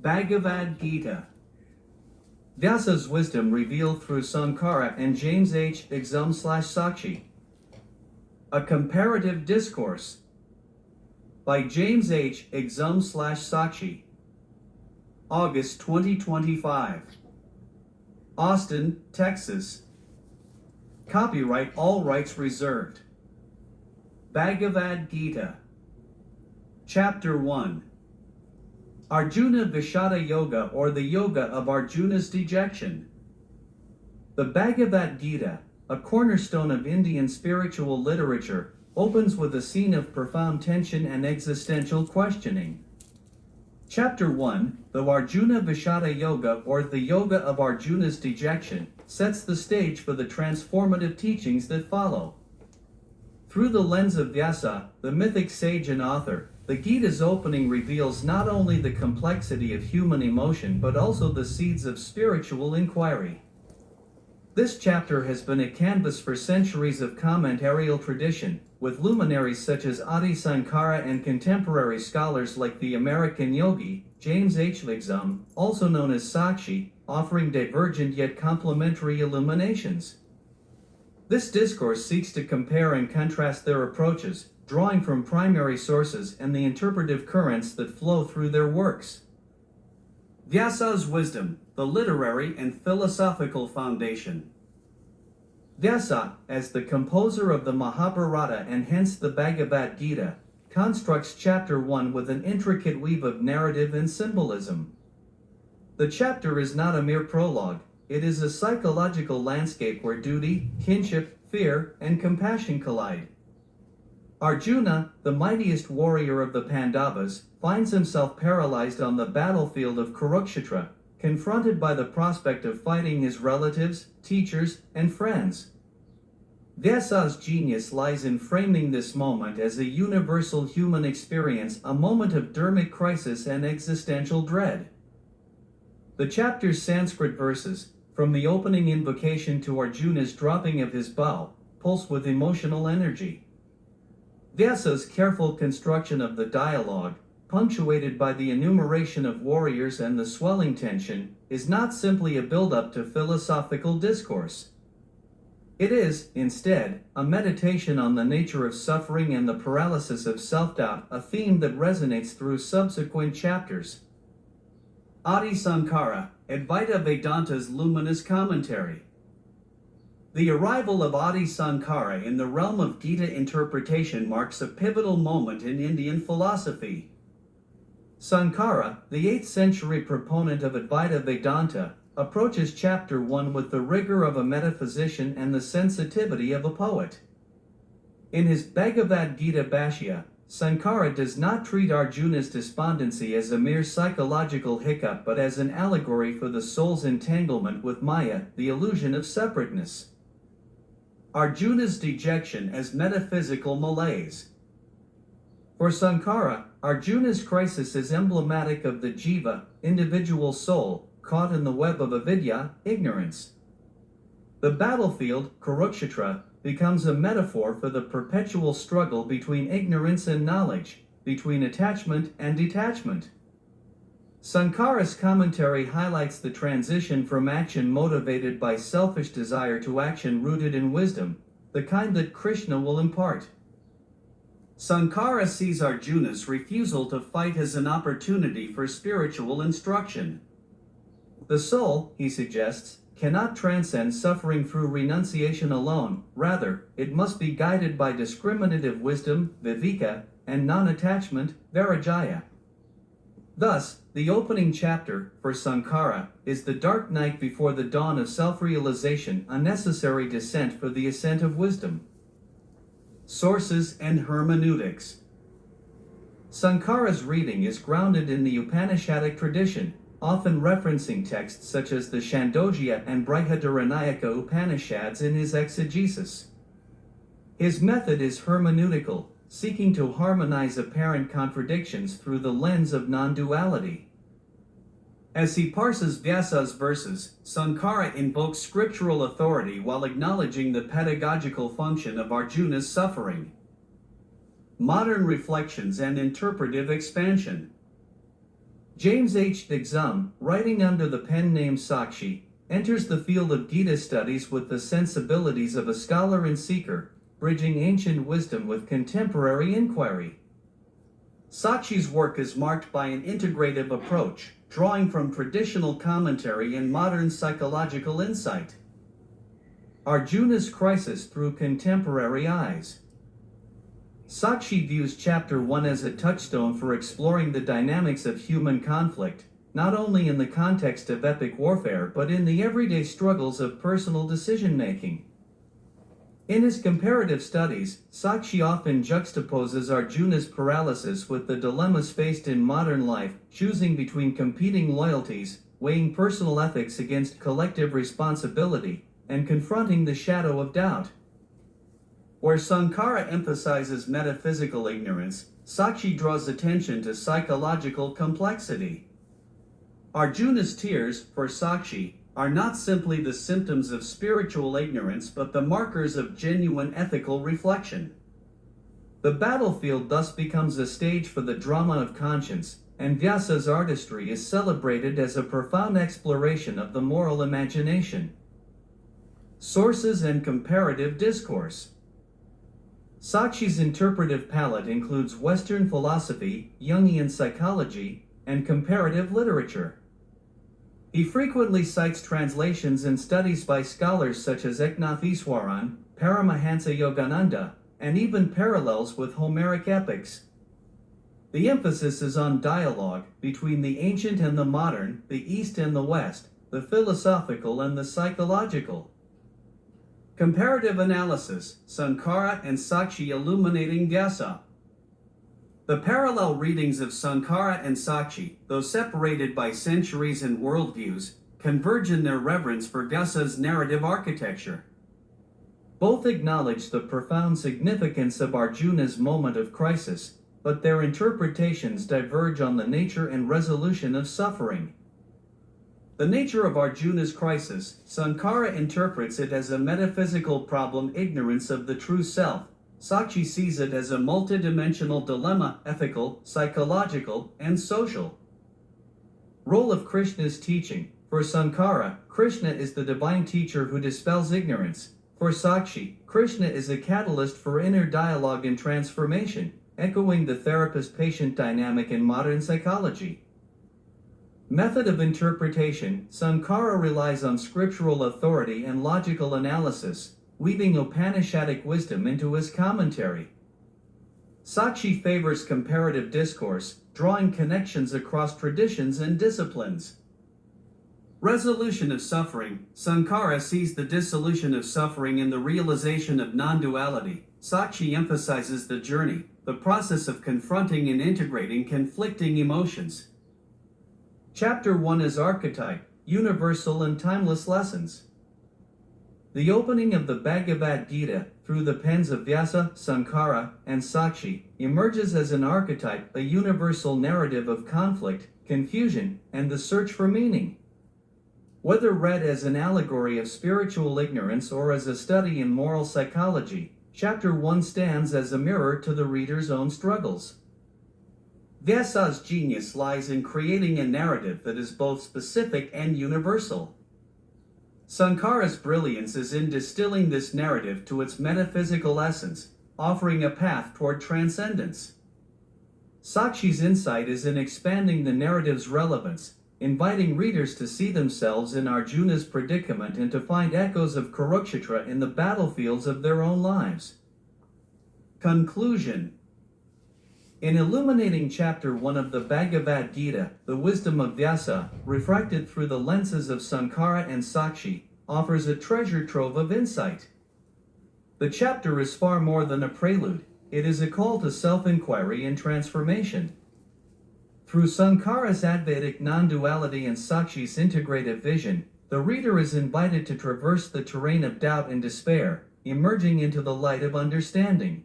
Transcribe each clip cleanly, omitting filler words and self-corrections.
Bhagavad Gita. Vyasa's wisdom revealed through Sankara and James H. Exum / Sakshi. A Comparative Discourse. By James H. Exum / Sakshi. August 2025. Austin, Texas. Copyright all rights reserved. Bhagavad Gita. Chapter 1. Arjuna Vishada Yoga, or the Yoga of Arjuna's Dejection. The Bhagavad Gita, a cornerstone of Indian spiritual literature, opens with a scene of profound tension and existential questioning. Chapter 1, the Arjuna Vishada Yoga, or the Yoga of Arjuna's Dejection, sets the stage for the transformative teachings that follow. Through the lens of Vyasa, the mythic sage and author, the Gita's opening reveals not only the complexity of human emotion but also the seeds of spiritual inquiry. This chapter has been a canvas for centuries of commentarial tradition, with luminaries such as Adi Sankara and contemporary scholars like the American Yogi, James H. Exum, also known as Sakshi, offering divergent yet complementary illuminations. This discourse seeks to compare and contrast their approaches, drawing from primary sources and the interpretive currents that flow through their works. Vyasa's wisdom, the literary and philosophical foundation. Vyasa, as the composer of the Mahabharata and hence the Bhagavad Gita, constructs chapter 1 with an intricate weave of narrative and symbolism. The chapter is not a mere prologue, it is a psychological landscape where duty, kinship, fear, and compassion collide. Arjuna, the mightiest warrior of the Pandavas, finds himself paralyzed on the battlefield of Kurukshetra, confronted by the prospect of fighting his relatives, teachers, and friends. Vyasa's genius lies in framing this moment as a universal human experience, a moment of dharmic crisis and existential dread. The chapter's Sanskrit verses, from the opening invocation to Arjuna's dropping of his bow, pulse with emotional energy. Vyasa's careful construction of the dialogue, punctuated by the enumeration of warriors and the swelling tension, is not simply a build-up to philosophical discourse. It is, instead, a meditation on the nature of suffering and the paralysis of self-doubt, a theme that resonates through subsequent chapters. Adi Sankara, Advaita Vedanta's luminous commentary. The arrival of Adi Sankara in the realm of Gita interpretation marks a pivotal moment in Indian philosophy. Sankara, the 8th century proponent of Advaita Vedanta, approaches chapter 1 with the rigor of a metaphysician and the sensitivity of a poet. In his Bhagavad Gita Bhashya, Sankara does not treat Arjuna's despondency as a mere psychological hiccup but as an allegory for the soul's entanglement with Maya, the illusion of separateness. Arjuna's dejection as metaphysical malaise. For Sankara, Arjuna's crisis is emblematic of the jiva, individual soul, caught in the web of avidya, ignorance. The battlefield, Kurukshetra, becomes a metaphor for the perpetual struggle between ignorance and knowledge, between attachment and detachment. Sankara's commentary highlights the transition from action motivated by selfish desire to action rooted in wisdom, the kind that Krishna will impart. Sankara sees Arjuna's refusal to fight as an opportunity for spiritual instruction. The soul, he suggests, cannot transcend suffering through renunciation alone, rather, it must be guided by discriminative wisdom, viveka, and non-attachment, vairagya. Thus, the opening chapter, for Sankara, is the dark night before the dawn of self-realization, a necessary descent for the ascent of wisdom. Sources and hermeneutics. Sankara's reading is grounded in the Upanishadic tradition, often referencing texts such as the Chandogya and Brihadaranyaka Upanishads in his exegesis. His method is hermeneutical, seeking to harmonize apparent contradictions through the lens of non-duality. As he parses Vyasa's verses, Sankara invokes scriptural authority while acknowledging the pedagogical function of Arjuna's suffering. Modern reflections and interpretive expansion. James H. Exum, writing under the pen name Sakshi, enters the field of Gita studies with the sensibilities of a scholar and seeker, bridging ancient wisdom with contemporary inquiry. Sakshi's work is marked by an integrative approach, drawing from traditional commentary and modern psychological insight. Arjuna's crisis through contemporary eyes. Sakshi views Chapter 1 as a touchstone for exploring the dynamics of human conflict, not only in the context of epic warfare but in the everyday struggles of personal decision-making. In his comparative studies, Sakshi often juxtaposes Arjuna's paralysis with the dilemmas faced in modern life, choosing between competing loyalties, weighing personal ethics against collective responsibility, and confronting the shadow of doubt. Where Sankara emphasizes metaphysical ignorance, Sakshi draws attention to psychological complexity. Arjuna's tears, for Sakshi, are not simply the symptoms of spiritual ignorance but the markers of genuine ethical reflection. The battlefield thus becomes a stage for the drama of conscience, and Vyasa's artistry is celebrated as a profound exploration of the moral imagination. Sources and comparative discourse. Sakshi's interpretive palette includes Western philosophy, Jungian psychology, and comparative literature. He frequently cites translations and studies by scholars such as Eknatheswaran, Paramahansa Yogananda, and even parallels with Homeric epics. The emphasis is on dialogue between the ancient and the modern, the East and the West, the philosophical and the psychological. Comparative analysis, Sankara and Sakshi illuminating Vyasa. The parallel readings of Sankara and Sakshi, though separated by centuries and worldviews, converge in their reverence for Vyasa's narrative architecture. Both acknowledge the profound significance of Arjuna's moment of crisis, but their interpretations diverge on the nature and resolution of suffering. The nature of Arjuna's crisis, Sankara interprets it as a metaphysical problem, ignorance of the true self. Sakshi sees it as a multidimensional dilemma, ethical, psychological, and social. Role of Krishna's teaching. For Sankara, Krishna is the divine teacher who dispels ignorance. For Sakshi, Krishna is a catalyst for inner dialogue and transformation, echoing the therapist-patient dynamic in modern psychology. Method of interpretation. Sankara relies on scriptural authority and logical analysis, weaving Upanishadic wisdom into his commentary. Sakshi favors comparative discourse, drawing connections across traditions and disciplines. Resolution of suffering. Sankara sees the dissolution of suffering in the realization of non-duality. Sakshi emphasizes the journey, the process of confronting and integrating conflicting emotions. Chapter 1 is archetype, universal and timeless lessons. The opening of the Bhagavad Gita, through the pens of Vyasa, Sankara, and Sakshi, emerges as an archetype, a universal narrative of conflict, confusion, and the search for meaning. Whether read as an allegory of spiritual ignorance or as a study in moral psychology, Chapter 1 stands as a mirror to the reader's own struggles. Vyasa's genius lies in creating a narrative that is both specific and universal. Sankara's brilliance is in distilling this narrative to its metaphysical essence, offering a path toward transcendence. Sakshi's insight is in expanding the narrative's relevance, inviting readers to see themselves in Arjuna's predicament and to find echoes of Kurukshetra in the battlefields of their own lives. Conclusion. In illuminating Chapter 1 of the Bhagavad Gita, the wisdom of Vyasa, refracted through the lenses of Sankara and Sakshi, offers a treasure trove of insight. The chapter is far more than a prelude, it is a call to self-inquiry and transformation. Through Sankara's Advaitic non-duality and Sakshi's integrative vision, the reader is invited to traverse the terrain of doubt and despair, emerging into the light of understanding.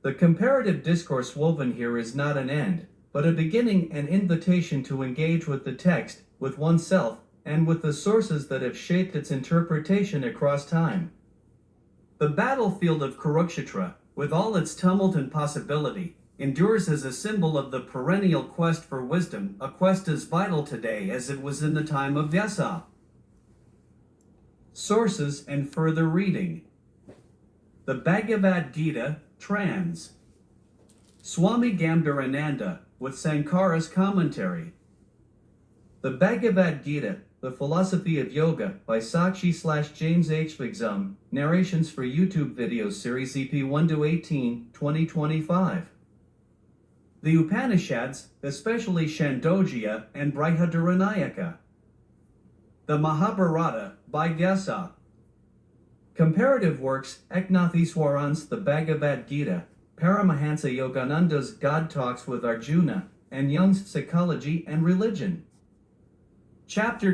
The comparative discourse woven here is not an end, but a beginning, an invitation to engage with the text, with oneself, and with the sources that have shaped its interpretation across time. The battlefield of Kurukshetra, with all its tumult and possibility, endures as a symbol of the perennial quest for wisdom, a quest as vital today as it was in the time of Vyasa. Sources and further reading. The Bhagavad Gita, trans. Swami Gambhirananda, with Sankara's commentary. The Bhagavad Gita, The Philosophy of Yoga, by Sakshi/James H. Exum, narrations for YouTube videos series EP 1-18, 2025. The Upanishads, especially Chandogya and Brihadaranyaka. The Mahabharata, by Vyasa. Comparative works, Eknatheswaran's The Bhagavad Gita, Paramahansa Yogananda's God Talks with Arjuna, and Jung's Psychology and Religion. Chapter